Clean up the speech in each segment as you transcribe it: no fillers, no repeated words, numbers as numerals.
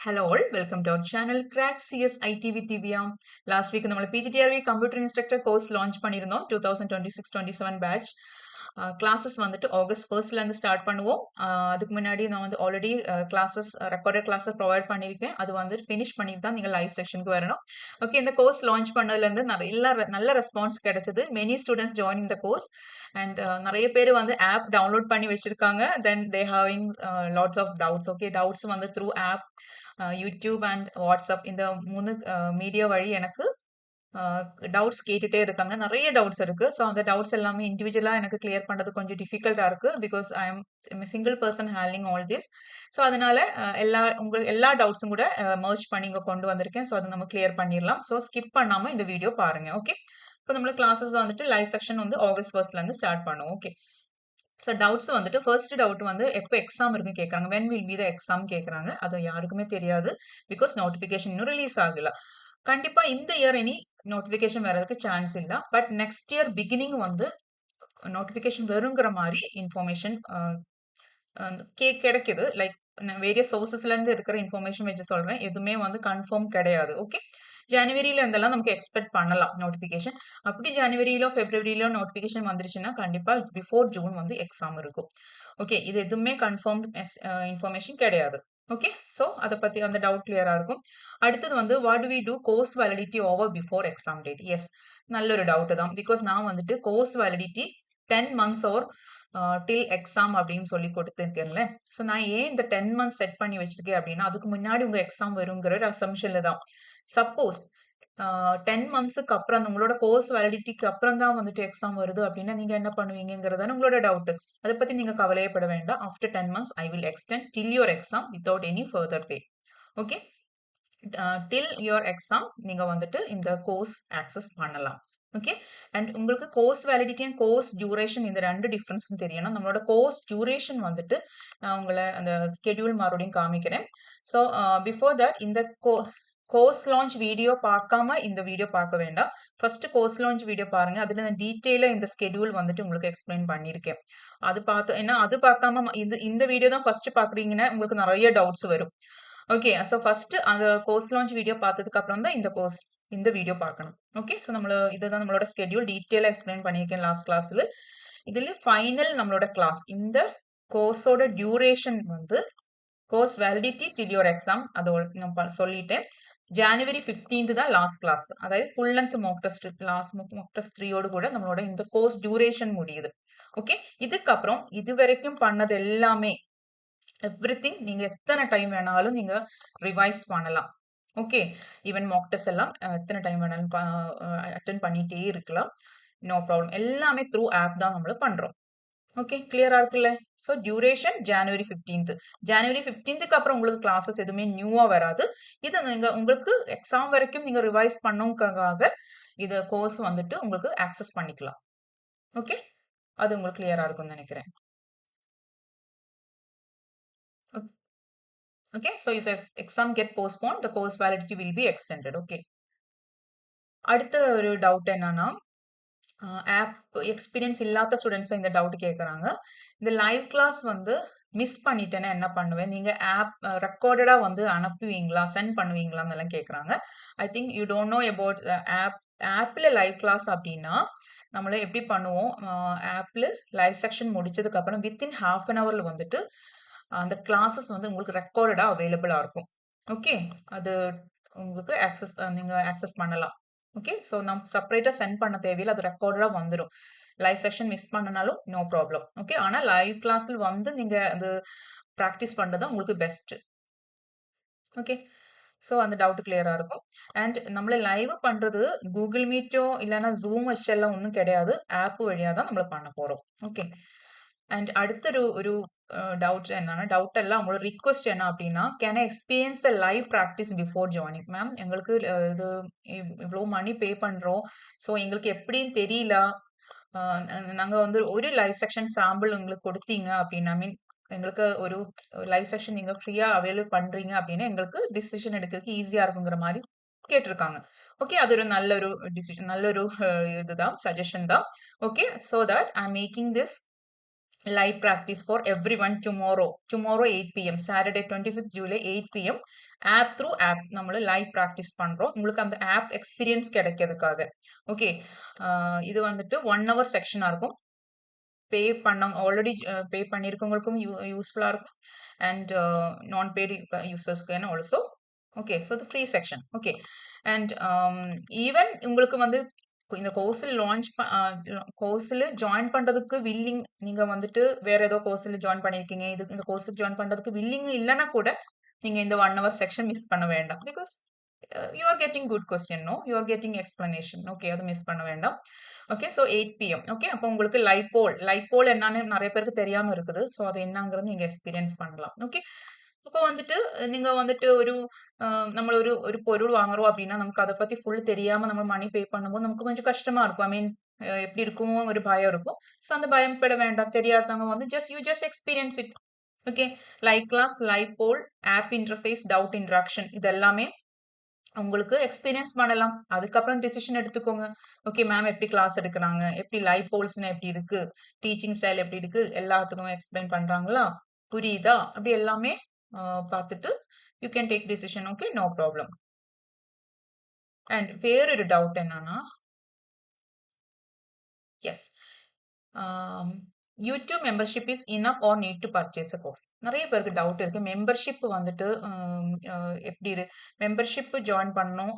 Hello all, welcome to our channel Crack CS IT with Divya. Last week നമ്മൾ PGTRV Computer Instructor course launch பண்ணியிருந்தோம் 2026-27 batch. Classes வந்துட்டு August ஃபர்ஸ்ட்ல இருந்து start பண்ணுவோம். அதுக்கு முன்னாடி நான் வந்து already classes recorded classes provide பண்ணியிருக்கேன். அது வந்துட்டு ஃபினிஷ் பண்ணிட்டு தான் நீங்கள் லைவ் செக்ஷனுக்கு வரணும். ஓகே, இந்த கோர்ஸ் லான்ச் பண்ணதுலேருந்து நல்ல ரெஸ்பான்ஸ் கிடைச்சது. Many students joining the course and நிறைய பேர் வந்து ஆப் டவுன்லோட் பண்ணி வச்சிருக்காங்க. Then they having lots of doubts. Okay, doubts வந்து through app, YouTube and WhatsApp இந்த 3 மீடியா வழி எனக்கு டவுட்ஸ் கேட்டுட்டே இருக்காங்க. நிறைய டவுட்ஸ் இருக்கு. ஸோ அந்த டவுட்ஸ் எல்லாமே இண்டிவிஜுவலா எனக்கு கிளியர் பண்றது கொஞ்சம் டிஃபிகல்ட்டா இருக்கு. Because I am single person handling all this. So அதனால எல்லா டவுட்ஸும் கூட மர்ஜ் பண்ணி இங்க கொண்டு வந்திருக்கேன். ஸோ அதை நம்ம கிளியர் பண்ணிடலாம். ஸோ ஸ்கிப் பண்ணாம இந்த வீடியோ பாருங்க. ஓகே, இப்போ நம்மள கிளாஸஸ் வந்துட்டு லைவ் செக்ஷன் வந்து ஆகஸ்ட் ஃபர்ஸ்ட்ல இருந்து ஸ்டார்ட் பண்ணுவோம். ஓகே, ஸோ டவுட்ஸ் வந்துட்டு ஃபர்ஸ்ட் டவுட் வந்து எப்போ எக்ஸாம் இருக்குன்னு கேட்குறாங்க. When will be the exam கேட்குறாங்க. அது யாருக்குமே தெரியாது. பிகாஸ் நோட்டிஃபிகேஷன் இன்னும் ரிலீஸ் ஆகல. கண்டிப்பா இந்த இயர் இனி நோட்டிஃபிகேஷன் வரதுக்கு சான்ஸ் இல்ல. பட் நெக்ஸ்ட் இயர் பிகினிங் வந்து நோட்டிஃபிகேஷன் வருங்கிற மாதிரி இன்ஃபர்மேஷன் கிடைக்குது. லைக் வேரியஸ் சோர்சஸ்ல இருந்து இருக்கிற இன்ஃபர்மேஷன் வச்சு சொல்றேன். எதுவுமே வந்து கன்ஃபார்ம் கிடையாது. ஓகே, ஜனவரியில இருந்தெல்லாம் நமக்கு எக்ஸ்பெக்ட் பண்ணலாம் நோட்டிஃபிகேஷன். அப்படி ஜனவரியிலோ பிப்ரவரியிலோ நோட்டிஃபிகேஷன் வந்துருச்சுன்னா கண்டிப்பா பிஃபோர் ஜூன் வந்து எக்ஸாம் இருக்கும். ஓகே, இது எதுவுமே கன்ஃபார்ம் இன்ஃபர்மேஷன் கிடையாது. ஓகே, ஸோ அதை பத்தி அந்த டவுட் கிளியரா இருக்கும். அடுத்தது வந்து what do we do course validity over before exam date? Yes, நல்ல ஒரு டவுட் தான். பிகாஸ் நான் வந்துட்டு course validity 10 months or till exam அப்படின்னு சொல்லி கொடுத்துருக்கேன்ல. ஸோ நான் ஏன் இந்த 10 months செட் பண்ணி வச்சிருக்கேன் அப்படின்னா, அதுக்கு முன்னாடி உங்க எக்ஸாம் வருங்கிற ஒரு அசம்ஷன்ல தான். சப்போஸ் 10 monthsக்கு அப்புறம் உங்களோட கோர்ஸ் வேலிடிட்டிக்கு அப்புறம் தான் வந்துட்டு எக்ஸாம் வருது அப்படின்னா நீங்க என்ன பண்ணுவீங்கிறதான உங்களோட டவுட். அதை பத்தி நீங்க கவலையப்பட வேண்டாம். After 10 months I will extend till your exam without any further pay. Okay, till your exam நீங்க வந்துட்டு இந்த கோர்ஸ் ஆக்சஸ் பண்ணலாம். ஓகே, அண்ட் உங்களுக்கு course validity and course duration இந்த ரெண்டு டிஃபரன்ஸும் தெரியணும். நம்மளோட கோர்ஸ் டியூரேஷன் வந்துட்டு நான் உங்களை அந்த ஸ்கெடியூல் மறுபடியும் காமிக்கிறேன். ஸோ பிஃபோர் தட் இந்த கோர்ஸ் லான்ச் வீடியோ பார்க்காம இந்த வீடியோ பார்க்க வேண்டாம். ஃபர்ஸ்ட் கோர்ஸ் லான்ச் வீடியோ பாருங்க. அதுல நான் டீட்டெயிலா இந்த ஸ்கெடியூல் வந்துட்டு உங்களுக்கு எக்ஸ்பிளைன் பண்ணியிருக்கேன். அது பார்த்து ஏன்னா அது பார்க்காம இந்த வீடியோ தான் ஃபர்ஸ்ட் பாக்குறீங்கன்னா உங்களுக்கு நிறைய டவுட்ஸ் வரும். ஓகே, ஸோ ஃபர்ஸ்ட் அந்த கோர்ஸ் லான்ச் வீடியோ பார்த்ததுக்கு அப்புறம் தான் இந்த வீடியோ பார்க்கணும். ஓகே, ஸோ இதுதான் நம்மளோட ஸ்கெடியூல் டீட்டெயிலா எக்ஸ்பிளைன் பண்ணியிருக்கேன் லாஸ்ட் கிளாஸ்ல. இதுல ஃபைனல் நம்மளோட கிளாஸ் இந்த கோர்ஸோட டியூரேஷன் வந்து course validity till your exam அதோட நான் சொல்லிட்டேன். ஜனவரி 15 தான் லாஸ்ட் கிளாஸ். அதாவது full length mock test last mock test 3யோடு கூட நம்மளோட இந்த கோர்ஸ் டியூரேஷன் முடியுது. ஓகே, இதுக்கப்புறம் இது வரைக்கும் பண்ணது எல்லாமே எவ்ரிதிங் நீங்க எத்தனை டைம் வேணாலும் நீங்க ரிவைஸ் பண்ணலாம். ஓகே, ஈவன் மாக் டெஸ்ட் எல்லாம் எத்தனை டைம் வேணாலும் அட்டென்ட் பண்ணிட்டே இருக்கலாம். No problem. எல்லாமே த்ரூ ஆப் தான் நம்மள பண்றோம். ஓகே, கிளியரா இருக்குல்ல? ஸோ டியூரேஷன் ஜனவரி 15. ஜனவரி 15க்கு அப்புறம் உங்களுக்கு கிளாஸஸ் எதுவுமே நியூவா வராது. இது நீங்க உங்களுக்கு எக்ஸாம் வரைக்கும் நீங்க ரிவைஸ் பண்ணுங்கிறதுக்காக இது கோர்ஸ் வந்துட்டு உங்களுக்கு ஆக்சஸ் பண்ணிக்கலாம். ஓகே, அது உங்களுக்கு கிளியரா இருக்கும்னு நினைக்கிறேன். Okay, so if the exam get postponed, the course validity will be extended. Okay. அடுத்த ஒரு டவுட் என்னன்னா, ஆப் எக்ஸ்பீரியன்ஸ் இல்லாத ஸ்டூடெண்ட்ஸ் இந்த டவுட் கேட்குறாங்க. இந்த லைவ் கிளாஸ் வந்து மிஸ் பண்ணிட்டேன்னா என்ன பண்ணுவேன்? நீங்க ஆப் ரெக்கார்டடா வந்து அனுப்புவீங்களா, சென்ட் பண்ணுவீங்களான்னு எல்லாம் கேட்குறாங்க. I think you don't know about ஆப்ல லைவ் கிளாஸ் அப்படின்னா நம்மள எப்படி பண்ணுவோம்? ஆப்ல லைவ் செக்ஷன் முடிச்சதுக்கு அப்புறம் வித்தின் ஹாஃப் அன் ஹவர்ல வந்துட்டு அந்த கிளாஸஸ் வந்து உங்களுக்கு ரெக்கார்டடா அவைலபிளா இருக்கும். ஓகே, அது உங்களுக்கு நீங்க ஆக்சஸ் பண்ணலாம். ஓகே, ஸோ நம்ம செப்பரேட்டா சென்ட் பண்ண தேவையில்லை. அது ரெக்கார்டடா வந்துடும். லைவ் செக்ஷன் மிஸ் பண்ணனாலும் நோ ப்ராப்ளம். ஓகே, ஆனா லைவ் கிளாஸ்ல வந்து நீங்க அது ப்ராக்டிஸ் பண்றது உங்களுக்கு பெஸ்ட். ஓகே, ஸோ அந்த டவுட் கிளியரா இருக்கும். அண்ட் நம்மள லைவ் பண்றது கூகுள் மீட்டோ இல்லைன்னா ஜூம் வச்செல்லாம் ஒன்றும் கிடையாது. ஆப் வழியா தான் நம்மள பண்ண போறோம். ஓகே, அண்ட் அடுத்த ஒரு டவுட் என்னன்னா, டவுட் எல்லாம் உங்களோட ரிக்வெஸ்ட் என்ன அப்படின்னா, can I experience the live practice before joining? Ma'am, எங்களுக்கு இது இவ்வளோ மணி பே பண்றோம். ஸோ எங்களுக்கு எப்படின்னு தெரியல. நாங்க வந்து ஒரு லைவ் செக்ஷன் சாம்பிள் உங்களுக்கு கொடுத்தீங்க அப்படின்னா, மீன் எங்களுக்கு ஒரு லைவ் செக்ஷன் நீங்க ஃப்ரீயா அவைலபிள் பண்றீங்க அப்படின்னா எங்களுக்கு டிசிஷன் எடுக்கிறதுக்கு ஈஸியா இருக்குங்கிற மாதிரி கேட்டிருக்காங்க. ஓகே, அது ஒரு நல்ல ஒரு டிசிஷன், நல்ல ஒரு இதுதான் சஜஷன் தான். Okay, so that I making this live practice for everyone tomorrow 8 p.m. Saturday 25th July 8 p.m. App through app நம்ம லைவ் ப்ராக்டிஸ் பண்றோம். உங்களுக்கு அந்த ஆப் எக்ஸ்பீரியன்ஸ் கிடைக்கிறதுக்காக. ஓகே, இது வந்துட்டு 1 hour செக்ஷனா இருக்கும். பே பண்ண ஆல்ரெடி பே பண்ணியிருக்கவங்களுக்கும் யூஸ்ஃபுல்லா இருக்கும். அண்ட் நான் பெய்டு யூசர்ஸ்க்கு also. Okay, so the free section. Okay, and even உங்களுக்கு வந்து இந்த கோர்ஸில் ஜாயின் பண்றதுக்கு வில்லிங், நீங்க வந்துட்டு வேற ஏதோ கோர்ஸில் ஜாயின் பண்ணியிருக்கீங்க, இந்த கோர்ஸுக்கு ஜாயின் பண்றதுக்கு வில்லிங் இல்லைன்னா கூட நீங்க இந்த 1 hour செக்ஷன் மிஸ் பண்ண வேண்டாம். Because you are getting good question, no, you are getting explanation. Okay, அதை மிஸ் பண்ண வேண்டாம். Okay, so 8 PM. ஓகே, அப்போ உங்களுக்கு லைப்போல் என்னன்னு நிறைய பேருக்கு தெரியாம இருக்குது. ஸோ அது என்னங்கிறது நீங்க எக்ஸ்பீரியன்ஸ் பண்ணலாம். ஓகே, அப்போ வந்துட்டு நீங்க வந்துட்டு நம்ம ஒரு பொருள் வாங்குறோம் அப்படின்னா நமக்கு அதை பத்தி ஃபுல் தெரியாம நம்ம மணி பே பண்ணும்போது நமக்கு கொஞ்சம் கஷ்டமா இருக்கும். ஐ மீன் எப்படி இருக்கும், ஒரு பயம் இருக்கும். ஸோ அந்த பயம் பட வேண்டாம். தெரியாதவங்க வந்து just experience it. Okay, live class, live poll, app interface, doubt interaction, இது எல்லாமே உங்களுக்கு எக்ஸ்பீரியன்ஸ் பண்ணலாம். அதுக்கப்புறம் டிசிஷன் எடுத்துக்கோங்க. ஓகே, மேம் எப்படி கிளாஸ் எடுக்கிறாங்க, எப்படி லைவ் போல்ஸ்னா எப்படி இருக்கு, டீச்சிங் ஸ்டைல் எப்படி இருக்கு, எல்லாத்துக்குமே எக்ஸ்பிளைன் பண்றாங்களா, புரியுதா, அப்படி எல்லாமே பார்த்துட்டு you can take decision. Okay, no problem. And வேறொரு டவுட் என்னன்னா, yes, YouTube membership is enough or need to purchase a course. நிறைய பேருக்கு டவுட் இருக்கு. மெம்பர்ஷிப் வந்துட்டு எப்படி மெம்பர்ஷிப் ஜாயின் பண்ணணும்,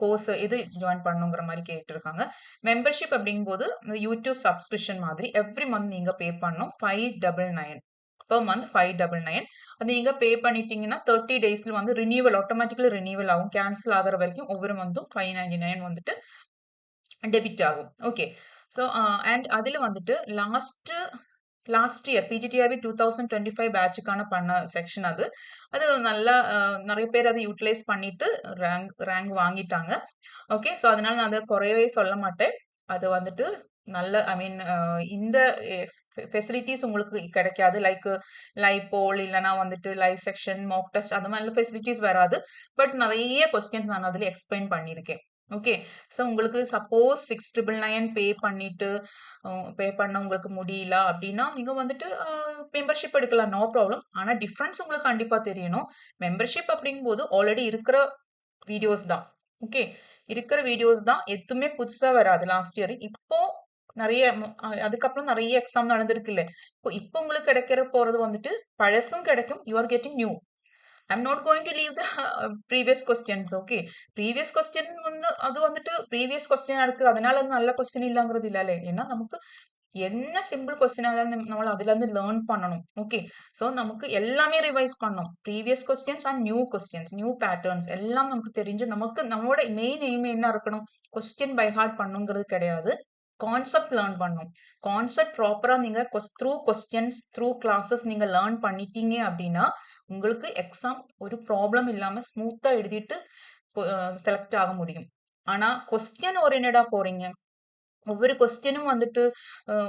கோர்ஸ் எது ஜாயின் பண்ணுங்கிற மாதிரி கேட்டிருக்காங்க. மெம்பர்ஷிப் அப்படிங்கும்போது இந்த யூடியூப் சப்ஸ்கிரிப்ஷன் மாதிரி எவ்ரி மந்த் நீங்க பே பண்ணணும். 599 பெர் மந்த், 599. அது நீங்க பே பண்ணிட்டீங்கன்னா 30 டேஸ்ல வந்து ரினியூவல், ஆட்டோமேட்டிக்கலி ரினியூவல் ஆகும். கேன்சல் ஆகிற வரைக்கும் ஒவ்வொரு மந்த்தும் 599 வந்துட்டு டெபிட் ஆகும். ஓகே, ஸோ அண்ட் அதுல வந்துட்டு லாஸ்ட் இயர் பிஜிடிஆர்பி 2025 பேட்சுக்கான பண்ண செக்ஷன் அது. அது நல்லா நிறைய பேர் அதை யூட்டிலைஸ் பண்ணிட்டு ரேங்க் வாங்கிட்டாங்க. ஓகே, ஸோ அதனால நான் அதை குறையவே சொல்ல மாட்டேன். அது வந்துட்டு நல்ல, ஐ மீன் இந்த ஃபெசிலிட்டிஸ் உங்களுக்கு கிடைக்காது. லைவ் போல் இல்லைனா வந்துட்டு லைவ் செக்ஷன், மாக் டெஸ்ட், அந்த மாதிரி ஃபெசிலிட்டிஸ் வராது. பட் நிறைய கொஸ்டின்ஸ் நான் அதில் எக்ஸ்பிளைன் பண்ணியிருக்கேன். ஓகே, ஸோ உங்களுக்கு சப்போஸ் 699 பே பண்ண உங்களுக்கு முடியல அப்படின்னா நீங்க வந்துட்டு மெம்பர்ஷிப் எடுக்கலாம், நோ ப்ராப்ளம். ஆனா டிஃபரன்ஸ் உங்களுக்கு கண்டிப்பா தெரியணும். மெம்பர்ஷிப் அப்படிங்கும்போது ஆல்ரெடி இருக்கிற வீடியோஸ் தான். ஓகே, இருக்கிற வீடியோஸ் தான், எதுவுமே புதுசா வராது. லாஸ்ட் இயர் இப்போ நிறைய அதுக்கப்புறம் நிறைய எக்ஸாம் நடந்திருக்குல்ல. இப்போ உங்களுக்கு கிடைக்கிற போறது வந்துட்டு பழசும் கிடைக்கும். You are getting new. I'm not going to leave the previous questions. Okay, previous question வந்து அது வந்துட்டு ப்ரீவியஸ் கொஸ்டினா இருக்கு, அதனால அது நல்ல கொஸ்டின் இல்லங்கிறது இல்லைல்ல. ஏன்னா நமக்கு என்ன சிம்பிள் கொஸ்டினா இருந்தாலும் நம்மள அதுல இருந்து லேர்ன் பண்ணணும். ஓகே, ஸோ நமக்கு எல்லாமே ரிவைஸ் பண்ணணும். Previous questions and new questions, new patterns எல்லாம் நமக்கு தெரிஞ்சு, நம்மளோட மெயின் எய்ம் என்ன இருக்கணும், கொஸ்டின் பை ஹார்ட் பண்ணுங்கிறது கிடையாது. கான்செப்ட் லேர்ன் பண்ணணும். கான்செப்ட் ப்ராப்பரா நீங்க த்ரூ கொஸ்டின்ஸ், த்ரூ கிளாஸஸ் நீங்க லேர்ன் பண்ணிட்டீங்க அப்படின்னா உங்களுக்கு எக்ஸாம் ஒரு ப்ராப்ளம் இல்லாம ஸ்மூத்தா எழுதிட்டு செலக்ட் ஆக முடியும். ஆனா கொஸ்டின் ஓரியன்டா போறீங்க, ஒவ்வொரு கொஸ்டினும் வந்துட்டு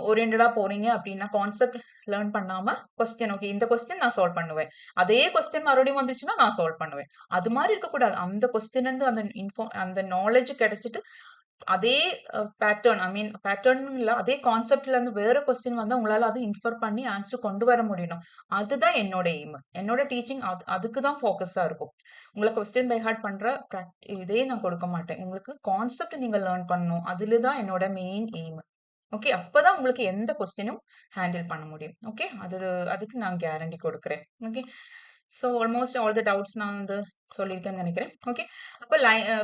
ஓரியன்டா போறீங்க அப்படின்னா கான்செப்ட் லேர்ன் பண்ணாம கொஸ்டின், ஓகே இந்த கொஸ்டின் நான் சால்வ் பண்ணுவேன், அதே கொஸ்டின் மறுபடியும் வந்துச்சுன்னா நான் சால்வ் பண்ணுவேன், அது மாதிரி இருக்கக்கூடாது. அந்த கொஸ்டின் இருந்து அந்த நாலேஜ் கிடைச்சிட்டு அதே பேட்டர்ன், ஐ மீன் பேட்டர்ன் இல்ல, அதே கான்செப்ட்ல இருந்து வேற கொஸ்டின் வந்து உங்களால அது இன்ஃபர் பண்ணி ஆன்சர் கொண்டு வர முடியணும். அதுதான் என்னோட எய்ம். என்னோட டீச்சிங் அதுக்கு தான் ஃபோக்கஸா இருக்கும். உங்களை கொஸ்டின் பை ஹார்ட் பண்ற இதே நான் கொடுக்க மாட்டேன். உங்களுக்கு கான்செப்ட் நீங்க லேர்ன் பண்ணணும். அதுல தான் என்னோட மெயின் எய்ம். ஓகே, அப்பதான் உங்களுக்கு எந்த கொஸ்டினும் ஹேண்டில் பண்ண முடியும். ஓகே, அதுக்கு நான் கேரண்டி கொடுக்குறேன். Okay, so almost all the doubts நான் வந்து சொல்லியிருக்கேன்னு நினைக்கிறேன். ஓகே, அப்போ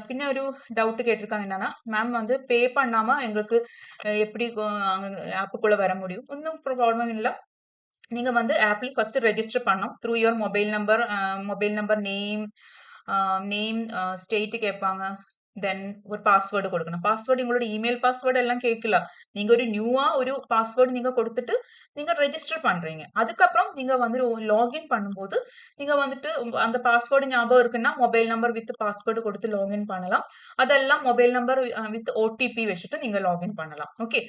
பின்ன ஒரு டவுட் கேட்டிருக்காங்க என்னன்னா, மேம் வந்து பே பண்ணாம எங்களுக்கு எப்படி ஆப்புக்குள்ள வர முடியும்? ஒன்றும் ப்ராப்ளம் இல்லை. நீங்க வந்து ஆப்ல ஃபர்ஸ்ட் ரெஜிஸ்டர் பண்ணணும் through your mobile number, name, state கேட்பாங்க. தென் ஒரு பாஸ்வேர்டு கொடுக்கணும். பாஸ்வேர்டு உங்களோட இமெயில் பாஸ்வேர்டு எல்லாம் கேட்கல. நீங்க ஒரு நியூவா ஒரு பாஸ்வேர்டு நீங்க கொடுத்துட்டு நீங்க ரெஜிஸ்டர் பண்றீங்க. அதுக்கப்புறம் நீங்க வந்து லாகின் பண்ணும்போது நீங்க வந்துட்டு அந்த பாஸ்வேர்டு ஞாபகம் இருக்குன்னா மொபைல் நம்பர் வித் பாஸ்வேர்டு கொடுத்து லாகின் பண்ணலாம். அதெல்லாம் மொபைல் நம்பர் வித் ஓடிபி வச்சுட்டு நீங்க லாகின் பண்ணலாம். ஓகே,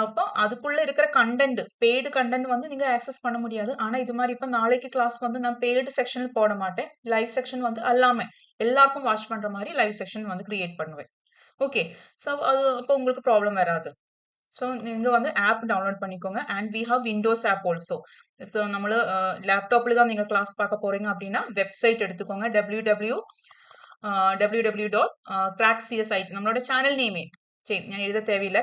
அப்போ அதுக்குள்ள இருக்கிற கண்டென்ட், பெய்டு கண்டென்ட் வந்து நீங்க ஆக்சஸ் பண்ண முடியாது. ஆனா இது மாதிரி இப்ப நாளைக்கு கிளாஸ் வந்து நான் பெய்டு செக்ஷன்ல போட மாட்டேன். லைவ் செக்ஷன் வந்து எல்லாமே எல்லாருக்கும் வாட்ச் பண்ற மாதிரி லைவ் செக்ஷன் வந்து கிரியேட் பண்ணுவேன். ஓகே, ஸோ அது அப்போ உங்களுக்கு ப்ராப்ளம் வராது. ஸோ நீங்க வந்து ஆப் டவுன்லோட் பண்ணிக்கோங்க. And we have Windows app also. So நம்மள லேப்டாப்ல தான் நீங்க கிளாஸ் பார்க்க போறீங்க அப்படின்னா வெப்சைட் எடுத்துக்கோங்க. www.crackcsIT நம்மளோட சேனல் நேமே. சரி நான் எழுத தேவையில்ல.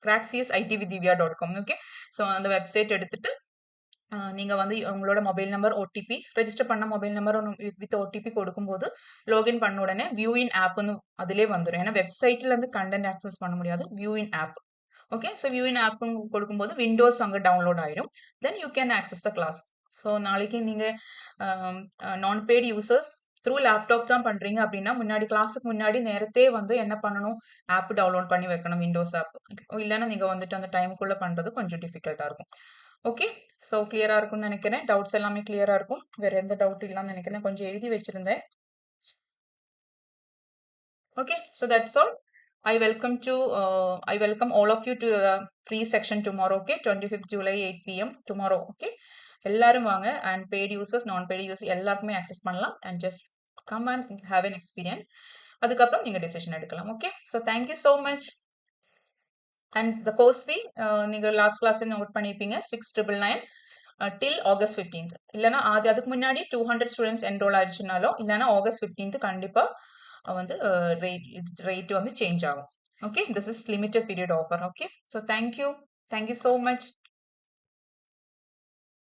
crackcsITvidya.com. ஓகே. ஸோ அந்த வெப்சைட் எடுத்துட்டு நீங்க வந்து உங்களோட மொபைல் நம்பர், ஓடிபி ரெஜிஸ்டர் பண்ண மொபைல் நம்பர் வித் ஓடிபி கொடுக்கும்போது லாகின் பண்ண உடனே வியூ இன் ஆப்னு அதிலே வந்துரும். ஏன்னா வெப்சைட்ல இருந்து கண்டென்ட் ஆக்சஸ் பண்ண முடியாது. View in app. Okay. So view in app கொடுக்கும்போது விண்டோஸ் அங்க டவுன்லோட் ஆயிடும். Then you can access the class. So நாளைக்கு நீங்க நான் பெய்டு யூசர்ஸ் த்ரூ லேப்டாப் தான் பண்றீங்க அப்படின்னா முன்னாடி கிளாஸுக்கு முன்னாடி நேரத்தே வந்து என்ன பண்ணணும், ஆப் டவுன்லோட் பண்ணி வைக்கணும், விண்டோஸ் ஆப். இல்லைன்னா நீங்க வந்துட்டு அந்த டைமுக்குள்ள பண்றது கொஞ்சம் டிஃபிகல்ட்டா இருக்கும். ஓகே. ஸோ கிளியரா இருக்கும்னு நினைக்கிறேன். டவுட்ஸ் எல்லாமே கிளியரா இருக்கும். வேற எந்த டவுட் இல்லைன்னு நினைக்கிறேன். கொஞ்சம் எழுதி வச்சிருந்தேன். Okay, so that's all. I welcome all of you to the free section tomorrow. Okay, 25th July 8 p.m. tomorrow. Okay, எல்லாரும் வாங்க and paid users, non-paid users எல்லாருக்குமே access பண்ணலாம் and just come and have an experience. அதுக்கப்புறம் நீங்க decision எடுக்கலாம். Okay, so thank you so much. And the course fee நீங்க last class note பண்ணிருப்பீங்க 6,999 till August 15th. இல்லைன்னா அதுக்கு முன்னாடி 200 ஸ்டூடெண்ட்ஸ் என்ரோல் ஆயிடுச்சுனாலும் இல்லைன்னா August 15th கண்டிப்பா வந்து ரேட் வந்து சேஞ்ச் ஆகும். Okay, this is limited period offer. Okay, so thank you so much.